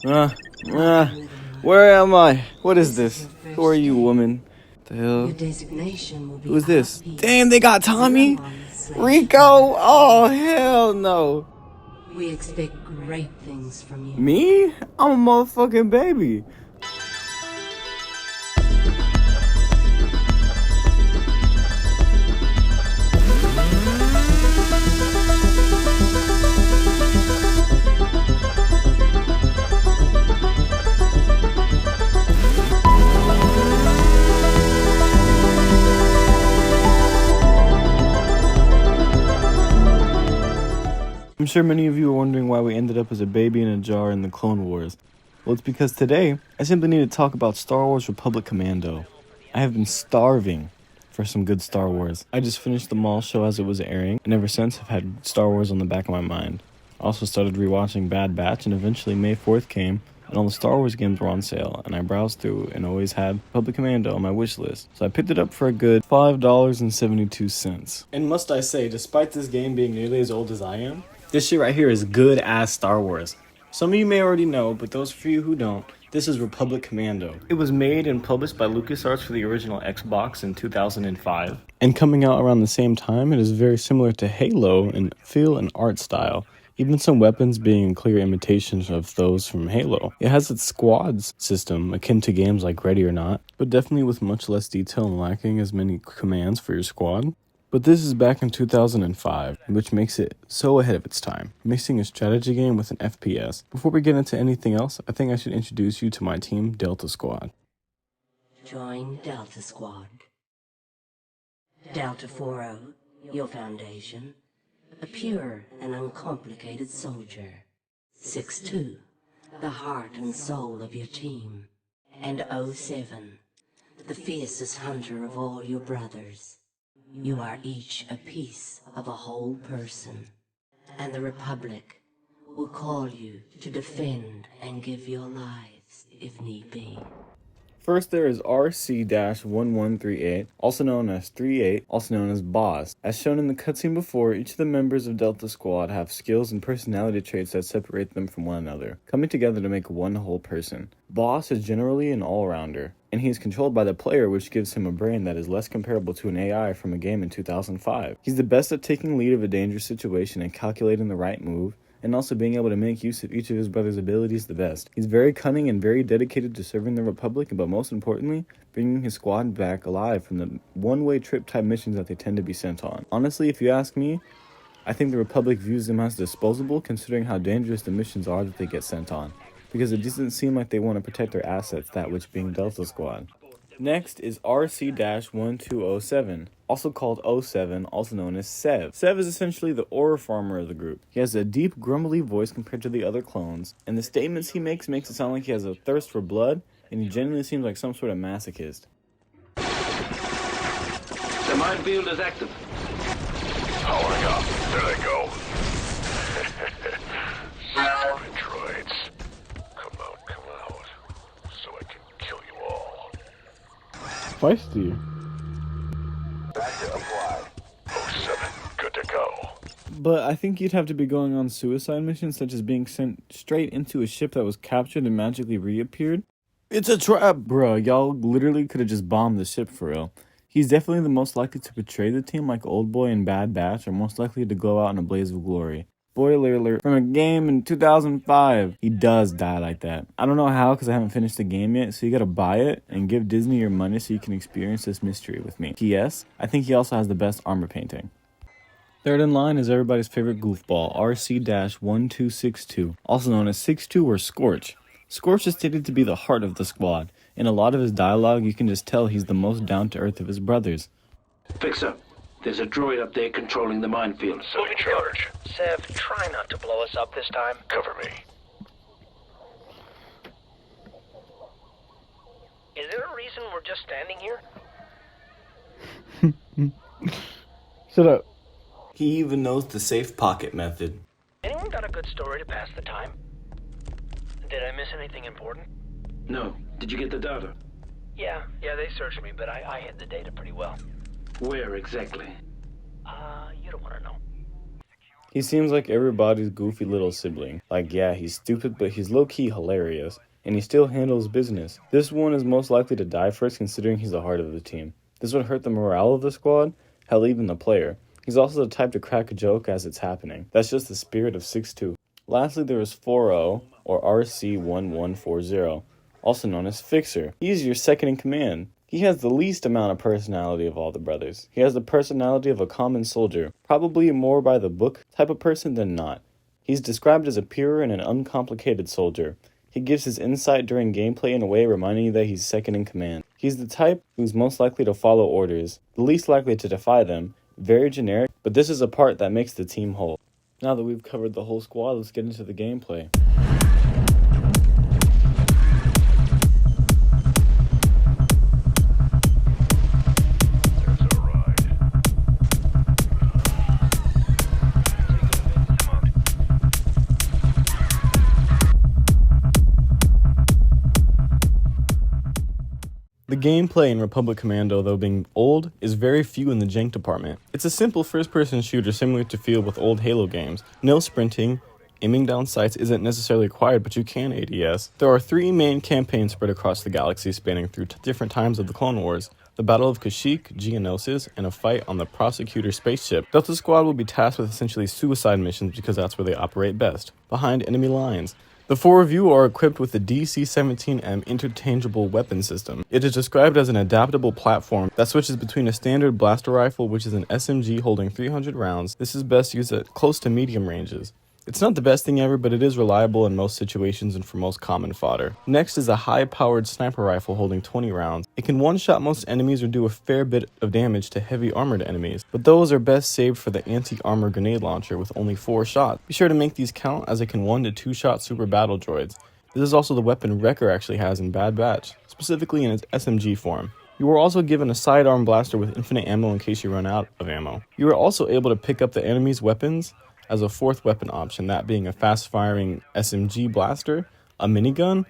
Uh, uh, where am I? What is this? Who are you, woman? The hell? Your designation will be Who's this? RP. Damn, they got Tommy! Rico! Oh, hell no! We expect great things from you. Me? I'm a motherfucking baby. I'm sure many of you are wondering why we ended up as a baby in a jar in the Clone Wars. Well, it's because today, I simply need to talk about Star Wars Republic Commando. I have been starving for some good Star Wars. I just finished the mall show as it was airing, and ever since I've had Star Wars on the back of my mind. I also started rewatching Bad Batch, and eventually May 4th came, and all the Star Wars games were on sale, and I browsed through and always had Republic Commando on my wish list. So I picked it up for a good $5.72. And must I say, despite this game being nearly as old as I am, this shit right here is good as Star Wars. Some of you may already know, but those for you who don't, this is Republic Commando. It was made and published by LucasArts for the original Xbox in 2005. And coming out around the same time, it is very similar to Halo in feel and art style, even some weapons being clear imitations of those from Halo. It has its squads system, akin to games like Ready or Not, but definitely with much less detail and lacking as many commands for your squad. But this is back in 2005, which makes it so ahead of its time, mixing a strategy game with an FPS. Before we get into anything else, I think I should introduce you to my team, Delta Squad. Join Delta Squad. Delta 40, your foundation. A pure and uncomplicated soldier. 6-2, the heart and soul of your team. And 07, the fiercest hunter of all your brothers. You are each a piece of a whole person, and the Republic will call you to defend and give your lives if need be. First, there is RC-1138, also known as 38, also known as Boss. As shown in the cutscene before, each of the members of Delta Squad have skills and personality traits that separate them from one another, coming together to make one whole person. Boss is generally an all-rounder, and he is controlled by the player, which gives him a brain that is less comparable to an AI from a game in 2005. He's the best at taking lead of a dangerous situation and calculating the right move, and also being able to make use of each of his brother's abilities the best. He's very cunning and very dedicated to serving the Republic, but most importantly, bringing his squad back alive from the one-way trip type missions that they tend to be sent on. Honestly, if you ask me, I think the Republic views them as disposable considering how dangerous the missions are that they get sent on, because it doesn't seem like they want to protect their assets, that which being Delta Squad. Next is RC-1207, also called 07, also known as Sev. Sev is essentially the aura farmer of the group. He has a deep, grumbly voice compared to the other clones, and the statements he makes it sound like he has a thirst for blood, and he genuinely seems like some sort of masochist. The minefield is active. Powering up. There they go. Sorry, droids. Come out. So I can kill you all. Feisty. Back to apply. 07. Good to go. But I think you'd have to be going on suicide missions, such as being sent straight into a ship that was captured and magically reappeared. It's a trap! Bruh, y'all literally could have just bombed the ship for real. He's definitely the most likely to betray the team like Old Boy and Bad Batch, or most likely to go out in a blaze of glory. Spoiler alert, from a game in 2005, he does die like that. I don't know how because I haven't finished the game yet, so you gotta buy it and give Disney your money so you can experience this mystery with me. P.S. I think he also has the best armor painting. Third in line is everybody's favorite goofball, RC-1262, also known as 6-2 or Scorch. Scorch is stated to be the heart of the squad. In a lot of his dialogue, you can just tell he's the most down-to-earth of his brothers. Fixer, there's a droid up there controlling the minefield. Setting charge. Sev, try not to blow us up this time. Cover me. Is there a reason we're just standing here? Shut up. He even knows the safe pocket method. Anyone got a good story to pass the time? Did I miss anything important? No. Did you get the data? Yeah, they searched me, but I hid the data pretty well. Where exactly? You don't want to know. He seems like everybody's goofy little sibling. Like, yeah, he's stupid, but he's low-key hilarious, and he still handles business. This one is most likely to die first considering he's the heart of the team. This would hurt the morale of the squad, hell, even the player. He's also the type to crack a joke as it's happening. That's just the spirit of 6-2. Lastly, there is 4-0, or RC1140, also known as Fixer. He's your second in command. He has the least amount of personality of all the brothers. He has the personality of a common soldier, probably more by the book type of person than not. He's described as a pure and an uncomplicated soldier. He gives his insight during gameplay in a way reminding you that he's second in command. He's the type who's most likely to follow orders, the least likely to defy them, very generic, but this is a part that makes the team whole. Now that we've covered the whole squad, let's get into the gameplay. The gameplay in Republic Commando, though being old, is very few in the jank department. It's a simple first-person shooter similar to feel with old Halo games. No sprinting, aiming down sights isn't necessarily required, but you can ADS. There are 3 main campaigns spread across the galaxy spanning through different times of the Clone Wars. The Battle of Kashyyyk, Geonosis, and a fight on the Prosecutor spaceship. Delta Squad will be tasked with essentially suicide missions because that's where they operate best, behind enemy lines. The 4 of you are equipped with the DC-17M interchangeable weapon system. It is described as an adaptable platform that switches between a standard blaster rifle, which is an SMG holding 300 rounds. This is best used at close to medium ranges. It's not the best thing ever, but it is reliable in most situations and for most common fodder. Next is a high-powered sniper rifle holding 20 rounds. It can one-shot most enemies or do a fair bit of damage to heavy armored enemies, but those are best saved for the anti-armor grenade launcher with only 4 shots. Be sure to make these count as it can 1 to 2 shot super battle droids. This is also the weapon Wrecker actually has in Bad Batch, specifically in its SMG form. You are also given a sidearm blaster with infinite ammo in case you run out of ammo. You are also able to pick up the enemy's weapons as a 4th weapon option, that being a fast-firing SMG blaster, a minigun,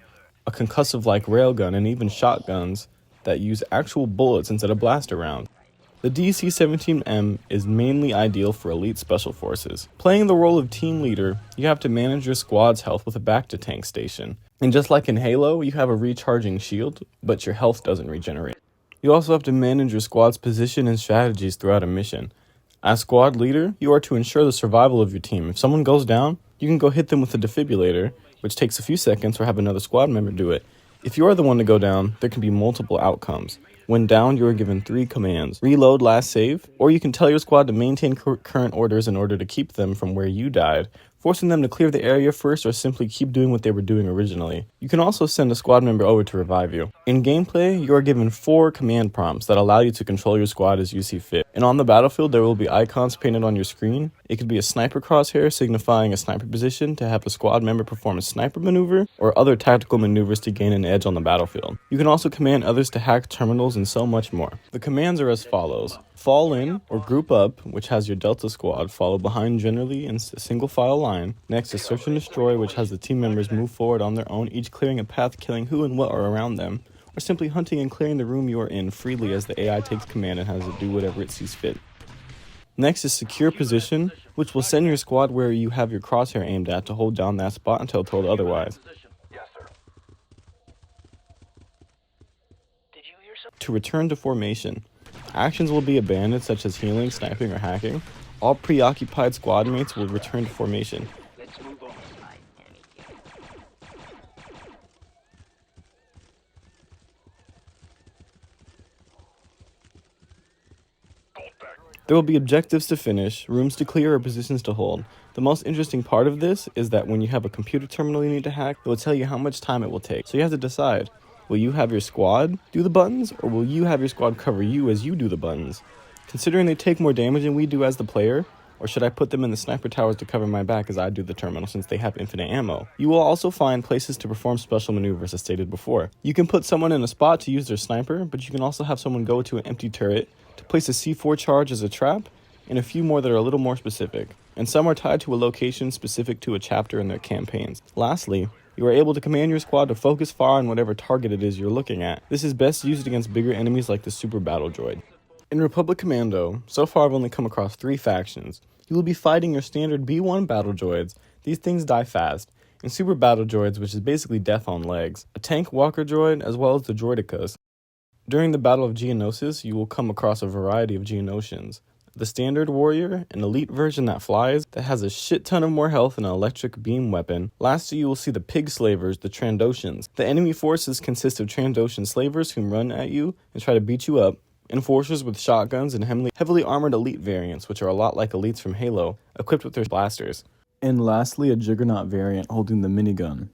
a concussive-like railgun, and even shotguns that use actual bullets instead of blaster rounds. The DC-17M is mainly ideal for elite special forces. Playing the role of team leader, you have to manage your squad's health with a back-to-tank station. And just like in Halo, you have a recharging shield, but your health doesn't regenerate. You also have to manage your squad's position and strategies throughout a mission. As squad leader, you are to ensure the survival of your team. If someone goes down, you can go hit them with a defibrillator, which takes a few seconds, or have another squad member do it. If you are the one to go down, there can be multiple outcomes. When down, you are given 3 commands: reload, last save, or you can tell your squad to maintain current orders in order to keep them from where you died, forcing them to clear the area first or simply keep doing what they were doing originally. You can also send a squad member over to revive you. In gameplay, you are given 4 command prompts that allow you to control your squad as you see fit. And on the battlefield, there will be icons painted on your screen. It could be a sniper crosshair signifying a sniper position to have a squad member perform a sniper maneuver, or other tactical maneuvers to gain an edge on the battlefield. You can also command others to hack terminals and so much more. The commands are as follows: fall in or group up, which has your Delta Squad follow behind generally in a single file line. Next is search and destroy, which has the team members move forward on their own, each clearing a path, killing who and what are around them, or simply hunting and clearing the room you are in freely as the AI takes command and has it do whatever it sees fit. Next is secure position, which will send your squad where you have your crosshair aimed at to hold down that spot until told otherwise. Yes, sir. Did you hear something? To return to formation. Actions will be abandoned, such as healing, sniping, or hacking. All preoccupied squad mates will return to formation. Let's move on. There will be objectives to finish, rooms to clear, or positions to hold. The most interesting part of this is that when you have a computer terminal you need to hack, it will tell you how much time it will take. So you have to decide, will you have your squad do the buttons, or will you have your squad cover you as you do the buttons? Considering they take more damage than we do as the player, or should I put them in the sniper towers to cover my back as I do the terminal since they have infinite ammo? You will also find places to perform special maneuvers as stated before. You can put someone in a spot to use their sniper, but you can also have someone go to an empty turret to place a C4 charge as a trap, and a few more that are a little more specific. And some are tied to a location specific to a chapter in their campaigns. Lastly, you are able to command your squad to focus fire on whatever target it is you're looking at. This is best used against bigger enemies like the Super Battle Droid. In Republic Commando, so far I've only come across 3 factions. You will be fighting your standard B1 battle droids. These things die fast. And super battle droids, which is basically death on legs. A tank walker droid, as well as the droidicas. During the Battle of Geonosis, you will come across a variety of Geonosians. The standard warrior, an elite version that flies, that has a shit ton of more health and an electric beam weapon. Lastly, you will see the pig slavers, the Trandoshans. The enemy forces consist of Trandoshan slavers who run at you and try to beat you up, enforcers with shotguns and heavily armored elite variants, which are a lot like elites from Halo, equipped with their blasters. And lastly, a Juggernaut variant holding the minigun.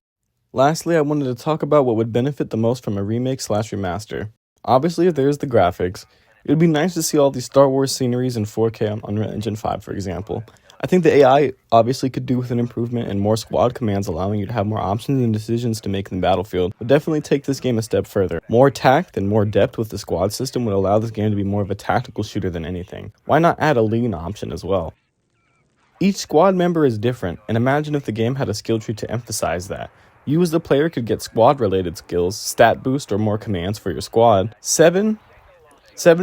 Lastly, I wanted to talk about what would benefit the most from a remake/remaster. Obviously, if there's the graphics, it would be nice to see all these Star Wars sceneries in 4K on Unreal Engine 5, for example. I think the AI obviously could do with an improvement, and more squad commands allowing you to have more options and decisions to make in the battlefield would definitely take this game a step further. More tact and more depth with the squad system would allow this game to be more of a tactical shooter than anything. Why not add a lean option as well? Each squad member is different, and imagine if the game had a skill tree to emphasize that. You as the player could get squad-related skills, stat boost, or more commands for your squad. Seven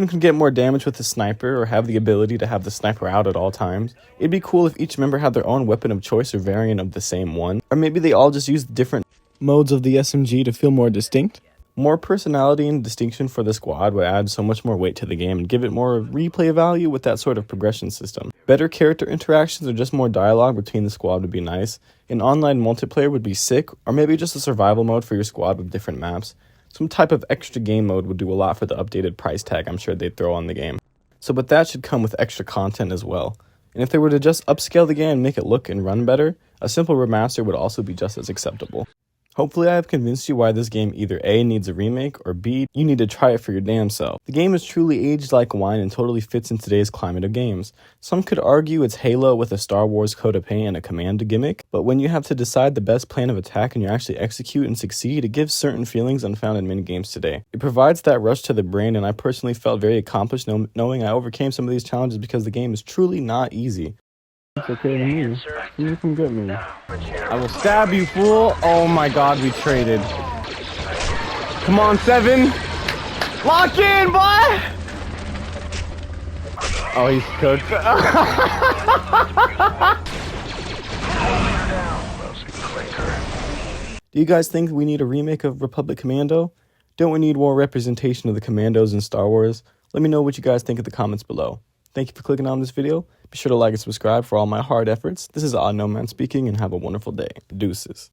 can get more damage with the sniper, or have the ability to have the sniper out at all times. It'd be cool if each member had their own weapon of choice or variant of the same one. Or maybe they all just use different modes of the SMG to feel more distinct. More personality and distinction for the squad would add so much more weight to the game and give it more replay value with that sort of progression system. Better character interactions or just more dialogue between the squad would be nice. An online multiplayer would be sick, or maybe just a survival mode for your squad with different maps. Some type of extra game mode would do a lot for the updated price tag I'm sure they'd throw on the game. So but that should come with extra content as well. And if they were to just upscale the game and make it look and run better, a simple remaster would also be just as acceptable. Hopefully I have convinced you why this game either A, needs a remake, or B, you need to try it for your damn self. The game is truly aged like wine and totally fits in today's climate of games. Some could argue it's Halo with a Star Wars coat of paint and a commando gimmick, but when you have to decide the best plan of attack and you actually execute and succeed, it gives certain feelings unfound in many games today. It provides that rush to the brain, and I personally felt very accomplished knowing I overcame some of these challenges because the game is truly not easy. It's okay to me. You can get me. I will stab you, fool! Oh my god, we traded. Come on, 7! Lock in, boy! Oh, he's cooked. Do you guys think we need a remake of Republic Commando? Don't we need more representation of the commandos in Star Wars? Let me know what you guys think in the comments below. Thank you for clicking on this video. Be sure to like and subscribe for all my hard efforts. This is Odd No Man speaking, and have a wonderful day. Deuces.